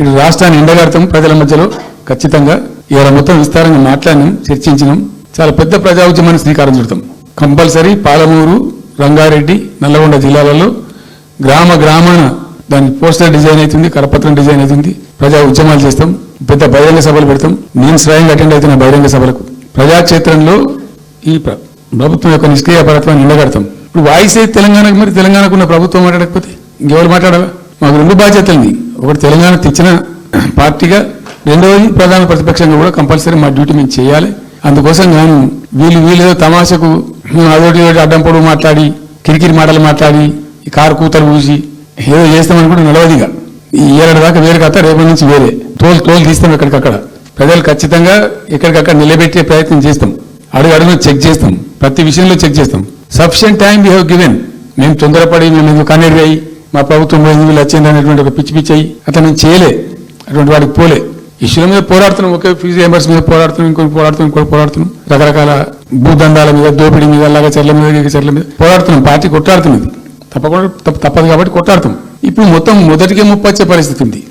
ఇది రాష్ట్రాన్ని ఎండగడతాం ప్రజల మధ్యలో ఖచ్చితంగా ఇవాళ మొత్తం విస్తారంగా మాట్లాడినాం, చర్చించినాం. చాలా పెద్ద ప్రజా ఉద్యమానికి శ్రీకారం చుడతాం. కంపల్సరీ పాలమూరు, రంగారెడ్డి, నల్లగొండ జిల్లాలలో గ్రామ గ్రామాన దాని పోస్టర్ డిజైన్ అవుతుంది, కరపత్రం డిజైన్ అవుతుంది. ప్రజా ఉద్యమాలు చేస్తాం, పెద్ద బహిరంగ సభలు పెడతాం. నేను స్వయంగా అటెండ్ అవుతున్న బహిరంగ సభలకు ప్రజాక్షేత్రంలో ఈ ప్రభుత్వం యొక్క నిష్క్రియాపరత్వాన్ని ఎండగడతాం. ఇప్పుడు వాయిస్ అయితే తెలంగాణకు, మరి తెలంగాణకు ఉన్న ప్రభుత్వం మాట్లాడకపోతే ఇంకెవరు మాట్లాడాలా? మాకు రెండు బాధ్యతలుంది. ఒకటి తెలంగాణ తెచ్చిన పార్టీగా, రెండవది ప్రధాన ప్రతిపక్షంగా కూడా కంపల్సరీ మా డ్యూటీ మేము చేయాలి. అందుకోసం నేను వీళ్ళు తమాషకు అదొకటి అడ్డం పొడవు మాట్లాడి, కిరికిరి మాటలు మాట్లాడి, ఈ కారు కూతలు పూసి ఏదో చేస్తామని కూడా నిలవదిగా. ఈ ఏడాది దాకా వేరే కథ, రేపటి నుంచి వేరే తోలు తీస్తాం. ఎక్కడికక్కడ ప్రజలు ఖచ్చితంగా ఎక్కడికక్కడ నిలబెట్టే ప్రయత్నం చేస్తాం. అడుగు చెక్ చేస్తాం, ప్రతి విషయంలో చెక్ చేస్తాం. Sufficient time we have given. మేము తొందరపడి మేము కన్నెరు వేయి మా ప్రభుత్వం వీళ్ళు వచ్చింది అనేటువంటి ఒక పిచ్చి అయ్యి అట్లా మేము చేయలే, అటువంటి వాడికి పోలే. ఇష్యూల మీద పోరాడుతున్నాం, ఒకే ఫీజు రియంబర్స్ మీద పోరాడుతున్నాం, ఇంకోటి పోరాడుతున్నాం, రకరకాల భూదందాల మీద, దోపిడీ మీద, అలాగే చెర్ల మీద పోరాడుతున్నాం. పార్టీ కొట్లాడుతున్నది, తప్పదు కాబట్టి కొట్లాడుతాం. ఇప్పుడు మొత్తం మొదటికే ముప్పొచ్చే పరిస్థితి ఉంది.